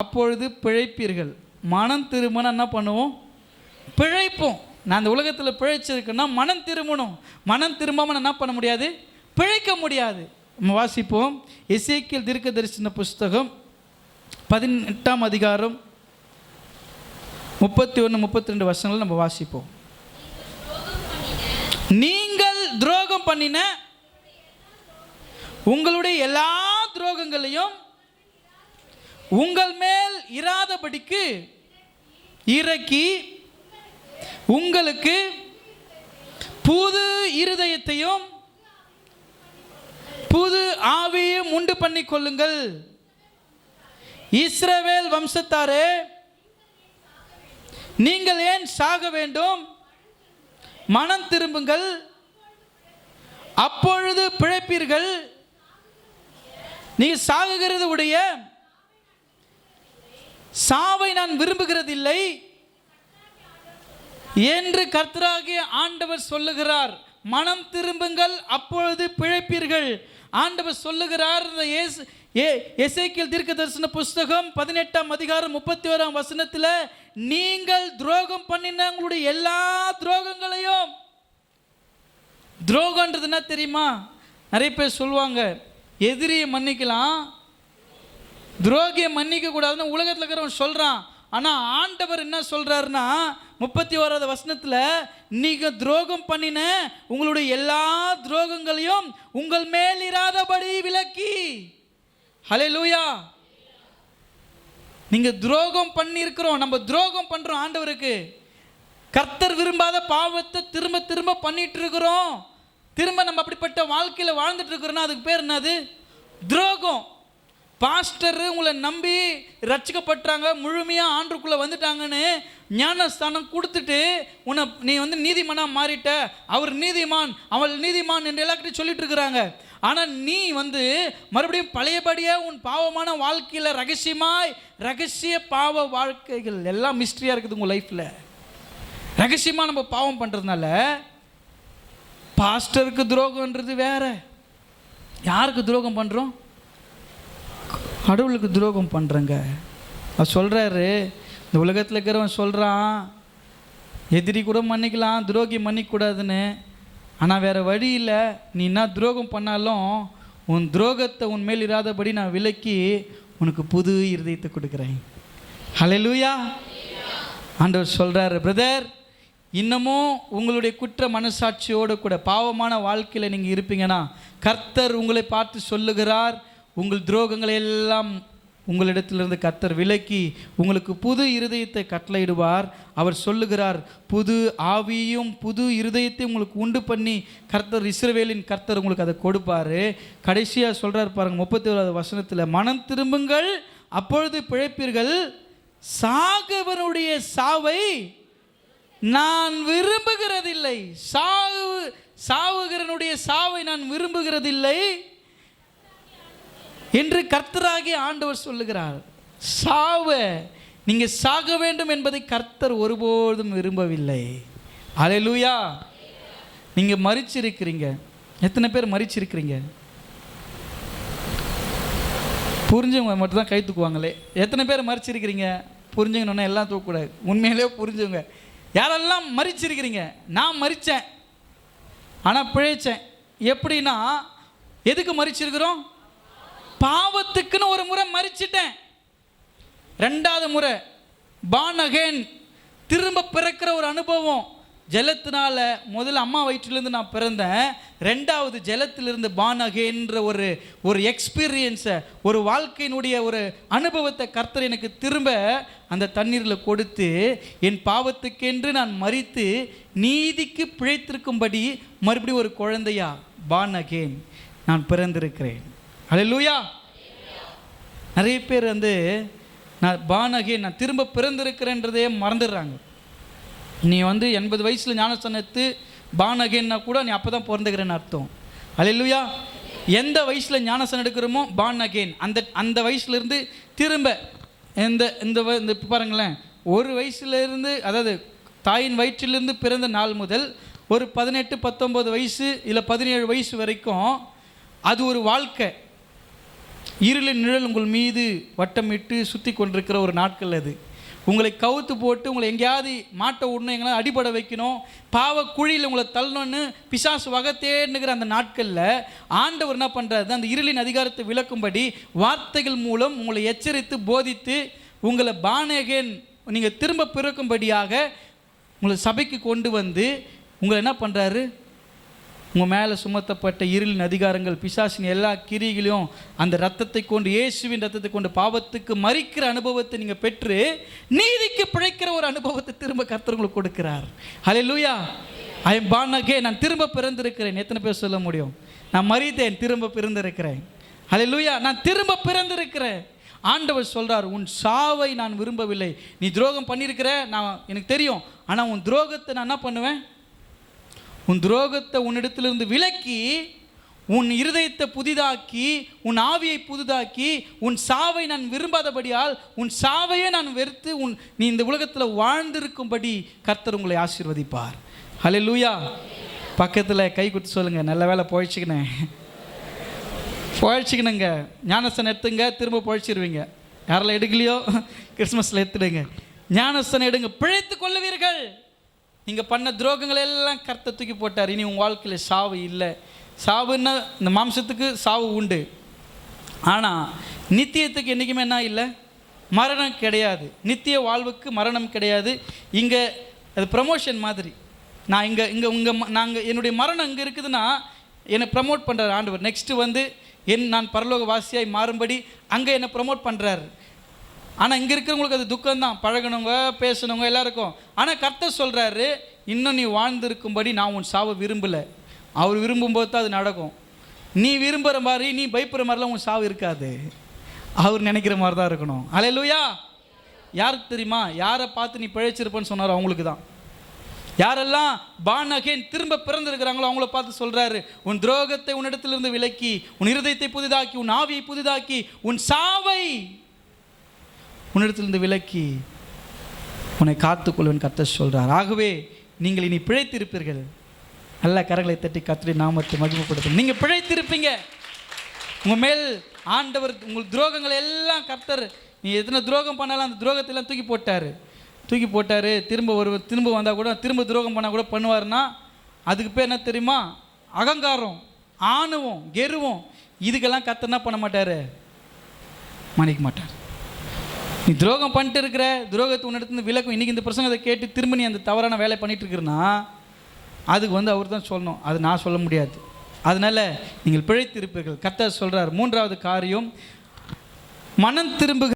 அப்பொழுது பிழைப்பீர்கள். மனம் திரும்பினா என்ன பண்ணுவோம்? பிழைப்போம். நான் இந்த உலகத்தில் பிழைச்சிருக்கேன்னா மனம் திரும்பணும். மனம் திரும்பாமல் என்ன பண்ண முடியாது? பிழைக்க முடியாது. நம்ம வாசிப்போம். எசேக்கியேல் தீர்க்கதரிசன புஸ்தகம் 18ஆம் அதிகாரம் 31-32 வசனங்கள் நம்ம வாசிப்போம். நீங்கள் துரோகம் பண்ணின உங்களுடைய எல்லா துரோகங்களையும் உங்கள் மேல் இராதபடிக்கு இறக்கி உங்களுக்கு புது இருதயத்தையும் புது ஆவியையும் உண்டு பண்ணி கொள்ளுங்கள். இஸ்ரவேல் வம்சத்தாரே, நீங்கள் ஏன் சாக வேண்டும்? மனம் திரும்புங்கள், அப்பொழுது பிழைப்பீர்கள். நீ சாகுகிறது உடைய சாவை நான் விரும்புகிறதில்லை என்று கர்த்தராகிய ஆண்டவர் சொல்லுகிறார். மனம் திரும்புங்கள், அப்பொழுது பிழைப்பீர்கள். ஆண்டவர் சொல்லுகிறார். எசேக்கியேல் தீர்க்கதரிசன புஸ்தகம் 18ஆம் அதிகாரம் 31ஆம் வசனத்தில், நீங்கள் துரோகம் பண்ணின உங்களுடைய எல்லா துரோகங்களையும். துரோகம்ன்றது என்ன தெரியுமா? நிறைய பேர் சொல்லுவாங்க, எதிரியை மன்னிக்கலாம், துரோகியை மன்னிக்க கூடாதுன்னு உலகத்தில் இருக்கிறவன் சொல்றான். ஆனால் ஆண்டவர் என்ன சொல்றாருன்னா 31வது வசனத்தில், நீங்க துரோகம் பண்ணின உங்களுடைய எல்லா துரோகங்களையும் உங்கள் மேல் இராதபடி விலக்கி. ஹல்லேலூயா. நீங்க துரோகம் பண்ணி இருக்கிறோம், நம்ம துரோகம் பண்றோம் ஆண்டவருக்கு. கர்த்தர் விரும்பாத பாவத்தை திரும்ப திரும்ப பண்ணிட்டு இருக்கிறோம். திரும்ப நம்ம அப்படிப்பட்ட வாழ்க்கையில் வாழ்ந்துட்டு இருக்கிறோம்னா அதுக்கு பேர் என்னது? துரோகம். பாஸ்டர் உங்களை நம்பி ரட்சிக்கப்பட்டாங்க, முழுமையாக ஆண்டுக்குள்ளே வந்துட்டாங்கன்னு ஞானஸ்தானம் கொடுத்துட்டு நீ நீதிமானாக மாறிட்ட, அவர் நீதிமான், அவள் நீதிமான் என்று எல்லார்கிட்டையும் சொல்லிட்டு இருக்கிறாங்க. ஆனால் நீ மறுபடியும் பழையபடியாக உன் பாவமான வாழ்க்கையில் ரகசிய பாவ வாழ்க்கைகள் எல்லாம் மிஸ்ட்ரியாக இருக்குது உங்கள் லைஃப்பில். ரகசியமாக நம்ம பாவம் பண்ணுறதுனால பாஸ்டருக்கு துரோகம்ன்றது வேற. யாருக்கு துரோகம் பண்ணுறோம்? கடவுளுக்கு துரோகம் பண்ணுறங்க. அவர் சொல்கிறாரு, இந்த உலகத்தில் இருக்கிறவன் சொல்கிறான், எதிரி கூட மன்னிக்கலாம், துரோகி மன்னிக்கூடாதுன்னு. ஆனால் வேறு வழி இல்லை. நீ என்ன துரோகம் பண்ணாலும் உன் துரோகத்தை உன் மேல் இராதபடி நான் விலக்கி உனக்கு புது இருதயத்தை கொடுக்குறேன். ஹல்லேலூயா. ஆண்டவர் சொல்கிறாரு, பிரதர், இன்னமும் உங்களுடைய குற்ற மனசாட்சியோடு கூட பாவமான வாழ்க்கையில் நீங்கள் இருப்பீங்கன்னா கர்த்தர் உங்களை பார்த்து சொல்லுகிறார், உங்கள் துரோகங்களை எல்லாம் உங்களிடத்திலிருந்து கர்த்தர் விலக்கி உங்களுக்கு புது இருதயத்தை கட்டளையிடுவார். அவர் சொல்லுகிறார், புது ஆவியும் புது இருதயத்தையும் உங்களுக்கு உண்டு பண்ணி கர்த்தர், இஸ்ரவேலின் கர்த்தர் உங்களுக்கு அதை கொடுப்பார். கடைசியாக சொல்கிறார் பாருங்கள் 31வது வசனத்தில், மனம் திரும்புங்கள், அப்பொழுது பிழைப்பீர்கள். சாகவனுடைய சாவை நான் விரும்புகிறதில்லை. சாவுகிறனுடைய சாவை நான் விரும்புகிறதில்லை என்று கர்த்தராகிய ஆண்டவர் சொல்லுகிறார். சாவை நீங்க சாக வேண்டும் என்பதை கர்த்தர் ஒருபோதும் விரும்பவில்லை. அல்லேலூயா. நீங்க மரிச்சிருக்கிறீங்க. எத்தனை பேர் மரிச்சிருக்கிறீங்க? புரிஞ்சவங்க மட்டும் தான் கை தூக்குவாங்களே. எத்தனை பேர் மரிச்சிருக்கிறீங்க? புரிஞ்சுக்கணுன்னா எல்லாம் தூக்கக்கூடாது, உண்மையிலே புரிஞ்சுங்க. யாரெல்லாம் மரிச்சிருக்கிறீங்க? நான் மரித்தேன், ஆனால் பிழைச்சேன். எப்படின்னா, எதுக்கு மரிச்சிருக்கிறோம்? பாவத்துக்குன்னு ஒரு முறை மரிச்சிட்டேன். ரெண்டாவது முறை பார்ன் அகைன், திரும்ப பிறக்கிற ஒரு அனுபவம். ஜலத்தினால முதல்ல அம்மா வயிற்றிலிருந்து நான் பிறந்தேன். ரெண்டாவது ஜலத்திலிருந்து பார்ன் அகைன்ற ஒரு எக்ஸ்பீரியன்ஸை, ஒரு வாழ்க்கையினுடைய ஒரு அனுபவத்தை கர்த்தர் எனக்கு திரும்ப அந்த தண்ணீரில் கொடுத்து, என் பாவத்துக்கென்று நான் மரித்து நீதிக்கு பிழைத்திருக்கும்படி மறுபடியும் ஒரு குழந்தையா பார்ன் அகைன் நான் பிறந்திருக்கிறேன். அல்லேலூயா. நிறைய பேர் நான் பார்ன் அகைன், நான் திரும்ப பிறந்திருக்கிறேன்றதே மறந்துடுறாங்க. நீ 80 வயசில் ஞானஸ்தானத்து பார்ன் அகைன்னா கூட நீ அப்போ தான் பிறந்துக்கிறேன்னு அர்த்தம். அல்லேலூயா. எந்த வயசில் ஞானஸ்தானம் எடுக்கிறோமோ பார்ன் அகைன், அந்த வயசுலேருந்து திரும்ப இந்த பாருங்களேன், ஒரு வயசுலேருந்து, அதாவது தாயின் வயிற்றிலிருந்து பிறந்த நாள் முதல் ஒரு 18, 19 வயசு இல்லை 17 வயசு வரைக்கும் அது ஒரு வாழ்க்கை. இருளின் நிழல் உங்கள் மீது வட்டமிட்டு சுற்றி கொண்டிருக்கிற ஒரு நாட்கள் அது. உங்களை கவுத்து போட்டு உங்களை எங்கேயாவது மாட்ட விடணும், எங்கேயாவது அடிபட வைக்கணும், பாவ குழியில் உங்களை தள்ளணும்னு பிசாசு வகை தேடுங்கிற அந்த நாட்களில் ஆண்டவர் என்ன பண்ணுறாரு, அந்த இருளின் அதிகாரத்தை விளக்கும்படி வார்த்தைகள் மூலம் உங்களை எச்சரித்து போதித்து உங்களை பானகேன் நீங்கள் திரும்ப பிறக்கும்படியாக உங்களை சபைக்கு கொண்டு வந்து உங்களை என்ன பண்ணுறாரு, உங்கள் மேலே சுமத்தப்பட்ட இருளின் அதிகாரங்கள் பிசாசின் எல்லா கிரிகளையும் அந்த ரத்தத்தை கொண்டு, இயேசுவின் ரத்தத்தை கொண்டு பாவத்துக்கு மரிக்கிற அனுபவத்தை நீங்கள் பெற்று நீதிக்கு பிழைக்கிற ஒரு அனுபவத்தை திரும்ப கர்த்தர் உங்களுக்கு கொடுக்கிறார். Hallelujah. I am born again. நான் திரும்ப பிறந்திருக்கிறேன். எத்தனை பேர் சொல்ல முடியும், நான் மரித்தேன் திரும்ப பிறந்திருக்கிறேன். ஹல்லேலூயா. நான் திரும்ப பிறந்திருக்கிறேன். ஆண்டவர் சொல்கிறார், உன் சாவை நான் விரும்பவில்லை. நீ துரோகம் பண்ணியிருக்கிற, நான் எனக்கு தெரியும், ஆனால் உன் துரோகத்தை நான் என்ன பண்ணுவேன், உன் துரோகத்தை உன்னிடத்திலிருந்து விலக்கி உன் இருதயத்தை புதிதாக்கி உன் ஆவியை புதிதாக்கி உன் சாவை நான் விரும்பாதபடியால் உன் சாவையே நான் வெறுத்து நீ இந்த உலகத்தில் வாழ்ந்திருக்கும்படி கர்த்தர் உங்களை ஆசீர்வதிப்பார். ஹல்லேலூயா. பக்கத்தில் கை கொடுத்து சொல்லுங்கள், நல்ல வேலை பொழைச்சிக்கணுங்க. ஞானஸ்தானம் எடுத்துங்க, திரும்ப பொழைச்சிருவீங்க. யாரெல்லாம் எடுக்கலையோ கிறிஸ்மஸில் எடுத்துடுங்க, ஞானஸ்தானம் எடுங்க, பிழைத்து கொள்ளுவீர்கள். நீங்கள் பண்ண துரோகங்கள் எல்லாம் கர்த்தர் தூக்கி போட்டார். இனி உங்கள் வாழ்க்கையில் சாவு இல்லை. சாவுன்னா இந்த மாம்சத்துக்கு சாவு உண்டு, ஆனால் நித்தியத்துக்கு என்றைக்குமே என்ன இல்லை, மரணம் கிடையாது. நித்திய வாழ்வுக்கு மரணம் கிடையாது. இங்கே அது ப்ரமோஷன் மாதிரி. நான் என்னுடைய மரணம் இங்கே இருக்குதுன்னா என்னை ப்ரமோட் பண்ணுறாரு ஆண்டவர். நெக்ஸ்ட்டு வந்து நான் பரலோக வாசியாய் மாறும்படி அங்கே என்னை ப்ரமோட் பண்ணுறாரு. ஆனால் இங்கே இருக்கிறவங்களுக்கு அது துக்கம்தான், பழகணுங்க பேசணுங்க எல்லாருக்கும். ஆனால் கர்த்தர் சொல்கிறாரு, இன்னும் நீ வாழ்ந்திருக்கும்படி நான் உன் சாவை விரும்பலை. அவர் விரும்பும்போது தான் அது நடக்கும். நீ விரும்புகிற மாதிரி, நீ பயப்படுற மாதிரிலாம் உன் சாவு இருக்காது. அவர் நினைக்கிற மாதிரி தான் இருக்கணும். ஹல்லேலூயா. யாருக்கு தெரியுமா, யாரை பார்த்து நீ பிழைச்சிருப்பேன்னு சொன்னாரோ அவங்களுக்கு தான். யாரெல்லாம் born again திரும்ப பிறந்திருக்கிறாங்களோ அவங்கள பார்த்து சொல்கிறாரு, உன் துரோகத்தை உன்னிடத்திலிருந்து விலக்கி உன் இருதயத்தை புதிதாக்கி உன் ஆவியை புதிதாக்கி உன் சாவை உன்னிடத்திலிருந்து விலக்கி உன்னை காத்துக்கொள்வேன் கர்த்தர் சொல்கிறார். ஆகவே நீங்கள் இனி பிழைத்திருப்பீர்கள். நல்ல கரங்களை தட்டி கர்த்தருடைய நாமத்தை மகிமைப்படுத்தும். நீங்கள் பிழைத்திருப்பீங்க. உங்கள் மேல் ஆண்டவர் உங்கள் துரோகங்களை எல்லாம் கர்த்தர், நீ எத்தனை துரோகம் பண்ணாலும் அந்த துரோகத்தை எல்லாம் தூக்கி போட்டார். திரும்ப வந்தால் கூட திரும்ப துரோகம் பண்ணால் கூட பண்ணுவார்னா அதுக்கு பேர் என்ன தெரியுமா, அகங்காரம், ஆணவம், கெருவம். இதுக்கெல்லாம் கர்த்தர் என்ன பண்ண மாட்டார், மன்னிக்க மாட்டார். நீ துரோகம் பண்ணிட்டு இருக்கிற, துரோகத்தை உன்னிடத்துல விலக்கும். இன்றைக்கி இந்த பிரசங்கத்தை கேட்டு திரும்ப நீ அந்த தவறான வேலை பண்ணிட்டு இருக்கிறன்னா அதுக்கு வந்து அவர் தான் சொல்லணும், அது நான் சொல்ல முடியாது. அதனால் நீங்கள் பிழைத்திருப்பீர்கள். கர்த்தர் சொல்கிறார். மூன்றாவது காரியம், மனம் திரும்புகிற